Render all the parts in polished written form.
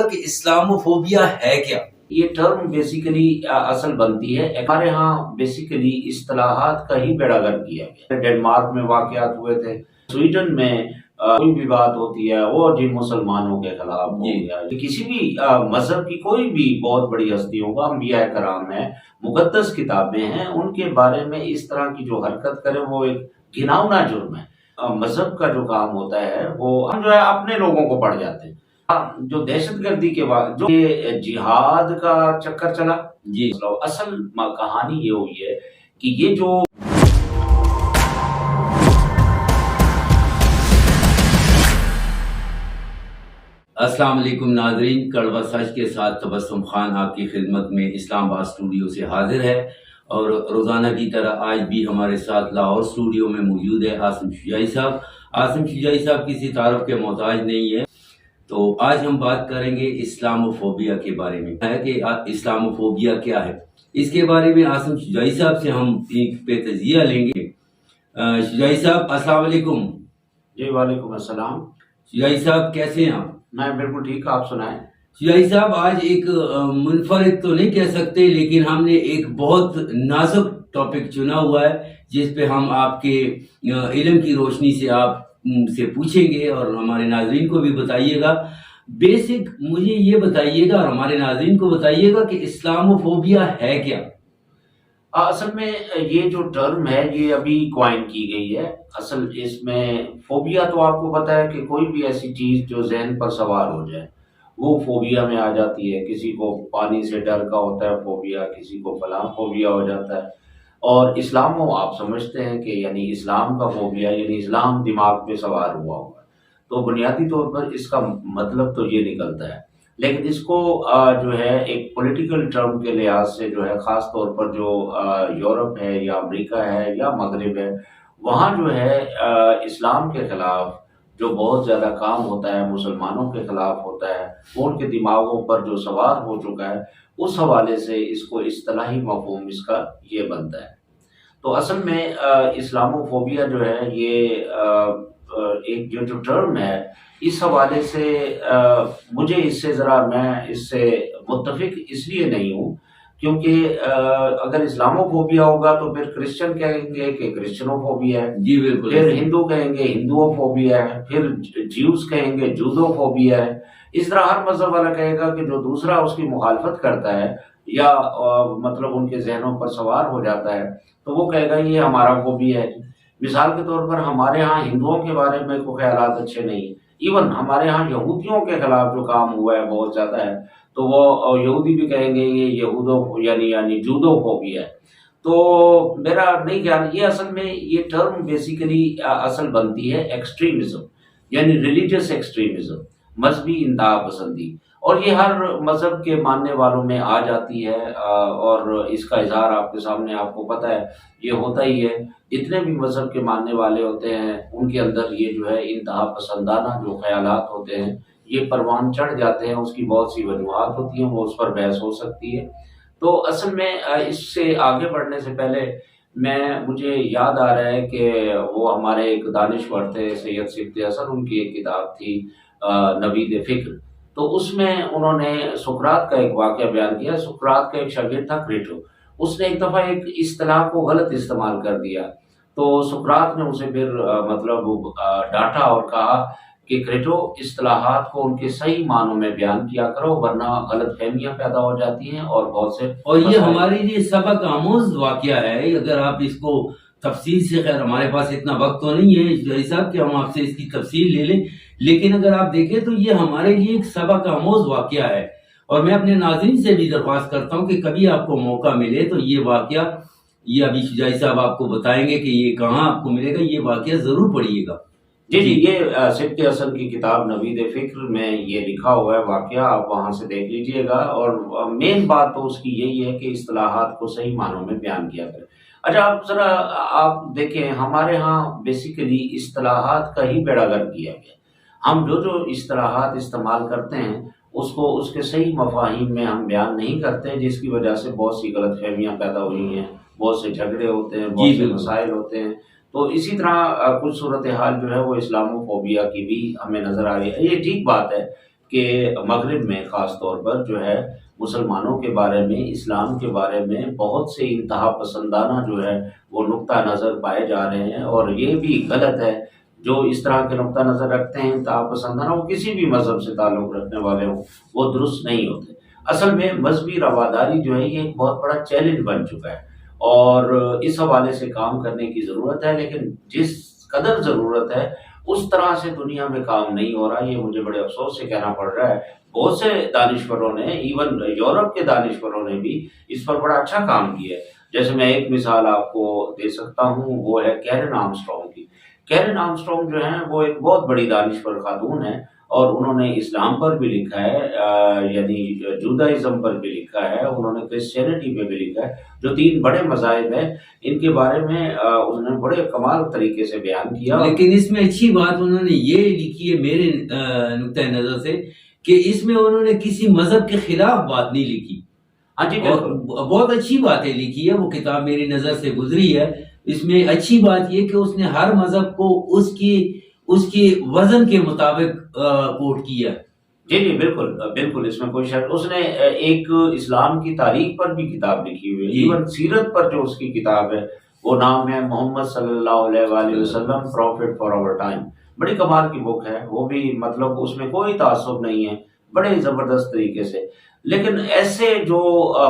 گا کہ اسلاموفوبیا ہے کیا؟ یہ ٹرم بیسیکلی اصل بنتی ہے ہمارے ہاں بیسیکلی اصطلاحات کا ہی بیڑا گرک کیا گیا. ڈنمارک میں واقعات ہوئے تھے, سویڈن میں کوئی بھی بات ہوتی ہے وہ جن مسلمانوں کے خلاف ہو گیا, کسی بھی مذہب کی کوئی بھی بہت بڑی ہستی ہوگا, انبیاء کرام ہیں, مقدس کتابیں ہیں, ان کے بارے میں اس طرح کی جو حرکت کرے وہ ایک گھناؤنا جرم ہے. مذہب کا جو کام ہوتا ہے وہ ہم جو ہے اپنے لوگوں کو پڑ جاتے ہیں. جو دہشت گردی کے بعد جو جہاد کا چکر چلا, اصل کہانی یہ ہوئی ہے کہ یہ جو السلام علیکم ناظرین, کڑوا سچ کے ساتھ تبسم خان آپ کی خدمت میں اسلام آباد اسٹوڈیو سے حاضر ہے. اور روزانہ کی طرح آج بھی ہمارے ساتھ لاہور اسٹوڈیو میں موجود ہے عاصم شجاعی صاحب. عاصم شجاعی صاحب کسی تعارف کے محتاج نہیں ہے, تو آج ہم بات کریں گے اسلاموفوبیا کے بارے میں, ہے کہ اسلاموفوبیا کیا ہے. اس کے بارے میں عاصم شجاعی صاحب سے ہم ایک پہ تجزیہ لیں گے. شجاعی صاحب السلام علیکم. جی وعلیکم السلام. شجاعی صاحب کیسے ہیں آپ؟ میں بالکل ٹھیک, آپ سنائیں. شجاعی صاحب آج ایک منفرد تو نہیں کہہ سکتے, لیکن ہم نے ایک بہت نازک ٹاپک چنا ہوا ہے جس پہ ہم آپ کے علم کی روشنی سے آپ سے پوچھیں گے اور ہمارے ناظرین کو بھی بتائیے گا. بیسک مجھے یہ بتائیے گا اور ہمارے ناظرین کو بتائیے گا کہ اسلاموفوبیا ہے کیا؟ اصل میں یہ جو ٹرم ہے یہ ابھی کوائن کی گئی ہے. اصل اس میں فوبیا تو آپ کو پتا ہے کہ کوئی بھی ایسی چیز جو ذہن پر سوار ہو جائے وہ فوبیا میں آ جاتی ہے. کسی کو پانی سے ڈر کا ہوتا ہے فوبیا, کسی کو فلاں فوبیا ہو جاتا ہے. اور اسلام آپ سمجھتے ہیں کہ یعنی اسلام کا فوبیا یعنی اسلام دماغ پہ سوار ہوا ہوگا, تو بنیادی طور پر اس کا مطلب تو یہ نکلتا ہے. لیکن اس کو جو ہے ایک پولیٹیکل ٹرم کے لحاظ سے جو ہے خاص طور پر جو یورپ ہے یا امریکہ ہے یا مغرب ہے, وہاں جو ہے اسلام کے خلاف جو بہت زیادہ کام ہوتا ہے, مسلمانوں کے خلاف ہوتا ہے, وہ ان کے دماغوں پر جو سوار ہو چکا ہے, اس حوالے سے اس کو اصطلاحی مفہوم اس کا یہ بنتا ہے. تو اصل میں اسلاموفوبیا جو ہے یہ ایک جو ٹرم ہے, اس حوالے سے مجھے اس سے میں اس سے متفق اس لیے نہیں ہوں کیونکہ اگر اسلاموفوبیا ہوگا تو پھر کرسچن کہیں گے کہ کرسچنوفوبیا ہے, جی بالکل, پھر ہندو کہیں گے ہندوفوبیا ہے, پھر جیوز کہیں گے جودوفوبیا ہے. اس طرح ہر مذہب والا کہے گا کہ جو دوسرا اس کی مخالفت کرتا ہے یا مطلب ان کے ذہنوں پر سوار ہو جاتا ہے تو وہ کہے گا یہ ہمارا فوبیا ہے. مثال کے طور پر ہمارے ہاں ہندوؤں کے بارے میں کوئی خیالات اچھے نہیں, ایون ہمارے ہاں یہودیوں کے خلاف جو کام ہوا ہے بہت زیادہ ہے, تو وہ یہودی بھی کہیں گے یہ یہودو یعنی جودوفوبیا ہے. تو میرا نہیں خیال, یہ اصل میں یہ ٹرم بیسیکلی اصل بنتی ہے ایکسٹریمزم یعنی ریلیجس ایکسٹریمزم, مذہبی انتہا پسندی, اور یہ ہر مذہب کے ماننے والوں میں آ جاتی ہے. اور اس کا اظہار آپ کے سامنے آپ کو پتہ ہے یہ ہوتا ہی ہے. جتنے بھی مذہب کے ماننے والے ہوتے ہیں ان کے اندر یہ جو ہے انتہا پسندانہ جو خیالات ہوتے ہیں یہ پروان چڑھ جاتے ہیں. اس کی بہت سی وجوہات ہوتی ہیں, وہ اس پر بحث ہو سکتی ہے. تو اصل میں اس سے آگے بڑھنے سے پہلے مجھے یاد آ رہا ہے کہ وہ ہمارے ایک دانشور تھے سید صفت حسن, ان کی ایک کتاب تھی نوید فکر, تو اس میں انہوں نے سقراط کا ایک واقعہ بیان کیا. سقراط کا ایک شاگرد تھا کریٹو, اس نے ایک دفعہ ایک اصطلاح کو غلط استعمال کر دیا, تو سقراط نے اسے پھر مطلب ڈانٹا اور کہا کہ کریٹو اصطلاحات کو ان کے صحیح معنوں میں بیان کیا کرو ورنہ غلط فہمیاں پیدا ہو جاتی ہیں اور بہت سے. اور یہ ہمارے لیے سبق آموز واقعہ ہے. اگر آپ اس کو تفصیل سے, خیر ہمارے پاس اتنا وقت تو نہیں ہے شجاعی صاحب کہ ہم آپ سے اس کی تفصیل لے لیں, لیکن اگر آپ دیکھیں تو یہ ہمارے لیے ایک سبق آموز واقعہ ہے. اور میں اپنے ناظرین سے بھی درخواست کرتا ہوں کہ کبھی آپ کو موقع ملے تو یہ واقعہ, یہ ابھی شجاعی صاحب آپ کو بتائیں گے کہ یہ کہاں آپ کو ملے گا, یہ واقعہ ضرور پڑھیے گا. جی یہ صفت حسن کی کتاب نوید فکر میں یہ لکھا ہوا ہے واقعہ, آپ وہاں سے دیکھ لیجئے گا. اور مین بات تو اس کی یہی ہے کہ اصطلاحات کو صحیح معنوں میں بیان کیا کرے. اچھا آپ ذرا آپ دیکھیں, ہمارے ہاں بیسیکلی اصطلاحات کا ہی بیڑا گرک کیا گیا. ہم جو اصطلاحات استعمال کرتے ہیں اس کو اس کے صحیح مفاہیم میں ہم بیان نہیں کرتے, جس کی وجہ سے بہت سی غلط فہمیاں پیدا ہوئی ہیں, بہت سے جھگڑے ہوتے ہیں, بہت سے مسائل ہوتے ہیں. تو اسی طرح کچھ صورتحال جو ہے وہ اسلاموفوبیا کی بھی ہمیں نظر آ رہی ہے. یہ ٹھیک بات ہے کہ مغرب میں خاص طور پر جو ہے مسلمانوں کے بارے میں، اسلام کے بارے میں بہت سے انتہا پسندانہ جو ہے وہ نقطہ نظر پائے جا رہے ہیں، اور یہ بھی غلط ہے۔ جو اس طرح کے نقطہ نظر رکھتے ہیں انتہا پسندانہ، وہ کسی بھی مذہب سے تعلق رکھنے والے ہوں، وہ درست نہیں ہوتے۔ اصل میں مذہبی رواداری جو ہے یہ ایک بہت بڑا چیلنج بن چکا ہے، اور اس حوالے سے کام کرنے کی ضرورت ہے، لیکن جس قدر ضرورت ہے اس طرح سے دنیا میں کام نہیں ہو رہا۔ یہ مجھے بڑے افسوس سے کہنا پڑ رہا ہے۔ بہت سے دانشوروں نے، ایون یورپ کے دانشوروں نے بھی اس پر بڑا اچھا کام کیا ہے۔ جیسے میں ایک مثال آپ کو دے سکتا ہوں، وہ ہے کیرن آرمسٹرانگ کی۔ کیرن آرمسٹرانگ جو ہیں وہ ایک بہت بڑی دانشور خاتون ہیں، اور انہوں نے اسلام پر بھی لکھا ہے، یعنی جودائزم پر بھی لکھا ہے، انہوں نے کرسچینٹی پہ بھی لکھا ہے، جو 3 بڑے مذاہب ہیں ان کے بارے میں انہوں نے بڑے کمال طریقے سے بیان کیا۔ لیکن اس میں اچھی بات انہوں نے یہ لکھی ہے میرے نقطۂ نظر سے، کہ اس میں انہوں نے کسی مذہب کے خلاف بات نہیں لکھی۔ ہاں جی، اور بہت اچھی باتیں لکھی ہے، وہ کتاب میری نظر سے گزری ہے۔ اس میں اچھی بات یہ کہ اس نے ہر مذہب کو اس کی وزن کے مطابق کوٹ کیا۔ جی جی، بالکل بالکل، اس میں کوئی شک۔ اس نے ایک اسلام کی تاریخ پر بھی کتاب لکھی ہوئی ہے، ایون سیرت پر جو اس کی کتاب ہے وہ نام ہے محمد صلی اللہ علیہ وآلہ وسلم پروفٹ فار آور ٹائم۔ بڑی کمال کی بک ہے وہ بھی، مطلب اس میں کوئی تعصب نہیں ہے، بڑے زبردست طریقے سے۔ لیکن ایسے جو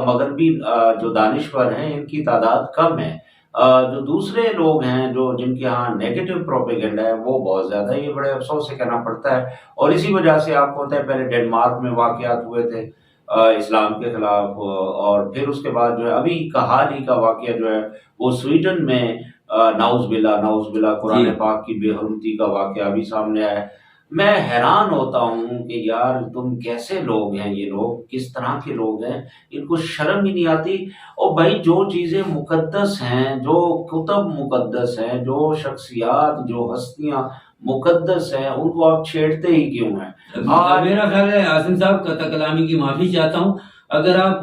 مغربی جو دانشور ہیں ان کی تعداد کم ہے، جو دوسرے لوگ ہیں جو جن کے ہاں نیگیٹو پروپیگنڈا ہے وہ بہت زیادہ ہے۔ یہ بڑے افسوس سے کہنا پڑتا ہے، اور اسی وجہ سے آپ کو پتہ ہے پہلے ڈنمارک میں واقعات ہوئے تھے اسلام کے خلاف، اور پھر اس کے بعد جو ہے ابھی کا حال ہی کا واقعہ جو ہے وہ سویڈن میں نعوذ باللہ قرآن پاک کی بے حرمتی کا واقعہ بھی سامنے آیا ہے۔ میں حیران ہوتا ہوں کہ یار تم کیسے لوگ ہیں، یہ لوگ کس طرح کے لوگ ہیں، ان کو شرم ہی نہیں آتی۔ اور بھائی جو چیزیں مقدس ہیں، جو کتب مقدس ہیں، جو شخصیات، جو ہستیاں مقدس ہیں، ان کو آپ چھیڑتے ہی کیوں ہیں؟ میرا خیال ہے عاصم صاحب قطع کلامی کی معافی چاہتا ہوں، اگر آپ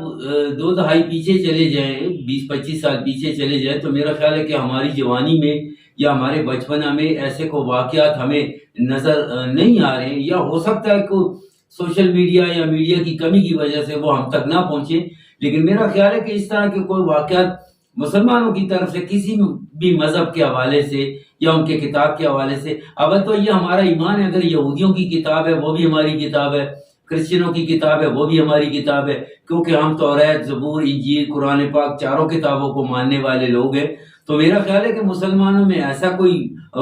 2 دہائی پیچھے چلے جائیں، 20-25 سال پیچھے چلے جائیں، تو میرا خیال ہے کہ ہماری جوانی میں یا ہمارے بچپنا میں ایسے کو واقعات ہمیں نظر نہیں آ رہے ہیں، یا ہو سکتا ہے کہ سوشل میڈیا یا میڈیا کی کمی کی وجہ سے وہ ہم تک نہ پہنچے، لیکن میرا خیال ہے کہ اس طرح کے کوئی واقعات مسلمانوں کی طرف سے کسی بھی مذہب کے حوالے سے یا ان کے کتاب کے حوالے سے، اول تو یہ ہمارا ایمان ہے، اگر یہودیوں کی کتاب ہے وہ بھی ہماری کتاب ہے، کرسچنوں کی کتاب ہے وہ بھی ہماری کتاب ہے، کیونکہ ہم توریت، زبور، انجیل، قرآن پاک چاروں کتابوں کو ماننے والے لوگ ہیں۔ تو میرا خیال ہے کہ مسلمانوں میں ایسا کوئی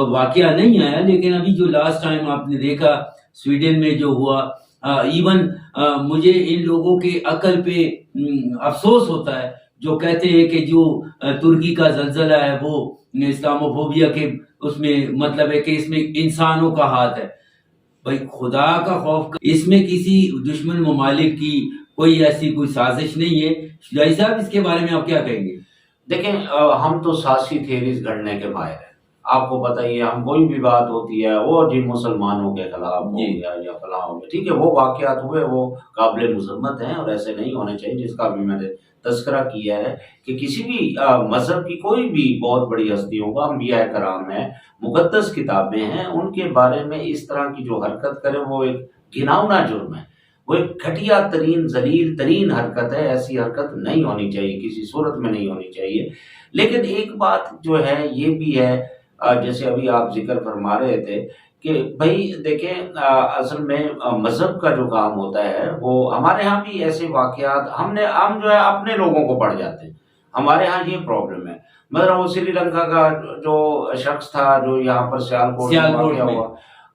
واقعہ نہیں آیا، لیکن ابھی جو لاسٹ ٹائم آپ نے دیکھا سویڈن میں جو ہوا، ایون مجھے ان لوگوں کے عقل پہ افسوس ہوتا ہے جو کہتے ہیں کہ جو ترکی کا زلزلہ ہے وہ اسلاموفوبیا کے اس میں مطلب ہے کہ اس میں انسانوں کا ہاتھ ہے۔ بھائی خدا کا خوف، اس میں کسی دشمن ممالک کی کوئی ایسی کوئی سازش نہیں ہے۔ شجاعی صاحب اس کے بارے میں آپ کیا کہیں گے؟ دیکھیں ہم تو سیاسی تھیریز گھڑنے کے ماہر ہیں، آپ کو بتائیے، ہم کوئی بھی بات ہوتی ہے وہ جن مسلمانوں کے خلاف ہو گیا یا فلاں ہو گیا، ٹھیک ہے، وہ واقعات ہوئے وہ قابل مذمت ہیں اور ایسے نہیں ہونے چاہیے، جس کا بھی میں نے تذکرہ کیا ہے کہ کسی بھی مذہب کی کوئی بھی بہت بڑی ہستیوں کا، انبیاء کرام ہیں، مقدس کتابیں ہیں، ان کے بارے میں اس طرح کی جو حرکت کرے وہ ایک گھناؤنا جرم ہے، وہ ایک گھٹیا ترین ذلیل ترین حرکت ہے۔ ایسی حرکت نہیں ہونی چاہیے، کسی صورت میں نہیں ہونی چاہیے۔ لیکن ایک بات جو ہے یہ بھی ہے، جیسے ابھی آپ ذکر فرما رہے تھے کہ بھائی دیکھیں اصل میں مذہب کا جو کام ہوتا ہے وہ ہمارے ہاں بھی ایسے واقعات ہم جو ہے اپنے لوگوں کو پڑھ جاتے ہیں، ہمارے ہاں یہ پرابلم ہے۔ مطلب وہ سری لنکا کا جو شخص تھا جو یہاں پر سیالکوٹ میں واقع ہوا،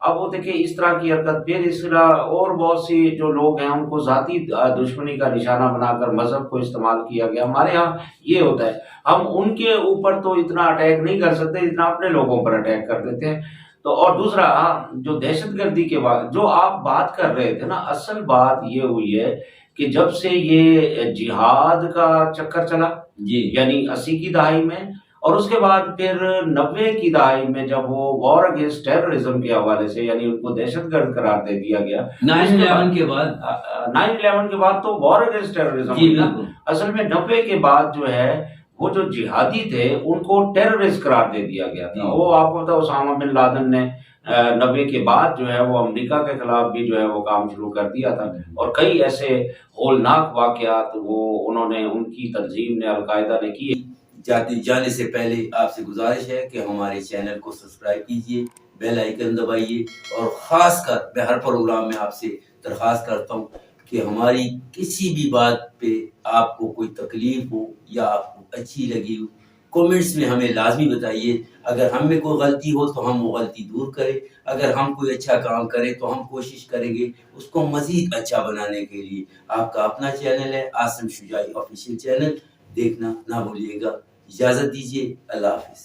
اب وہ دیکھیں اس طرح کی حرکت، پھر اس طرح اور بہت سی جو لوگ ہیں ان کو ذاتی دشمنی کا نشانہ بنا کر مذہب کو استعمال کیا گیا۔ ہمارے ہاں یہ ہوتا ہے، ہم ان کے اوپر تو اتنا اٹیک نہیں کر سکتے جتنا اپنے لوگوں پر اٹیک کر دیتے ہیں۔ تو اور دوسرا جو دہشت گردی کے بعد جو آپ بات کر رہے تھے نا، اصل بات یہ ہوئی ہے کہ جب سے یہ جہاد کا چکر چلا، یعنی 80 کی دہائی میں، اور اس کے بعد پھر 90 کی دہائی میں جب وہ وار اگینسٹ ٹیررزم کے حوالے سے، یعنی ان کو دہشت گرد قرار دے دیا گیا 9/11 کے بعد، 9/11 کے بعد تو وار اگینسٹ ٹیررزم، اصل میں 90 کے بعد جو ہے وہ جو جہادی تھے ان کو ٹیررسٹ قرار دے دیا گیا تھا۔ وہ آپ کو پتا اسامہ بن لادن نے 90 کے بعد جو ہے وہ امریکہ کے خلاف بھی جو ہے وہ کام شروع کر دیا تھا، اور کئی ایسے ہولناک واقعات وہ انہوں نے، ان کی تنظیم نے، القاعدہ نے کیے۔ جانے سے پہلے آپ سے گزارش ہے کہ ہمارے چینل کو سبسکرائب کیجئے، بیل آئیکن دبائیے، اور خاص کر میں ہر پروگرام میں آپ سے درخواست کرتا ہوں کہ ہماری کسی بھی بات پہ آپ کو کوئی تکلیف ہو یا آپ کو اچھی لگی ہو، کومنٹس میں ہمیں لازمی بتائیے۔ اگر ہم میں کوئی غلطی ہو تو ہم وہ غلطی دور کریں، اگر ہم کوئی اچھا کام کریں تو ہم کوشش کریں گے اس کو مزید اچھا بنانے کے لیے۔ آپ کا اپنا چینل ہے عاصم شجاعی آفیشیل چینل، دیکھنا نہ بھولیے گا۔ اجازت دیجیے، اللہ حافظ۔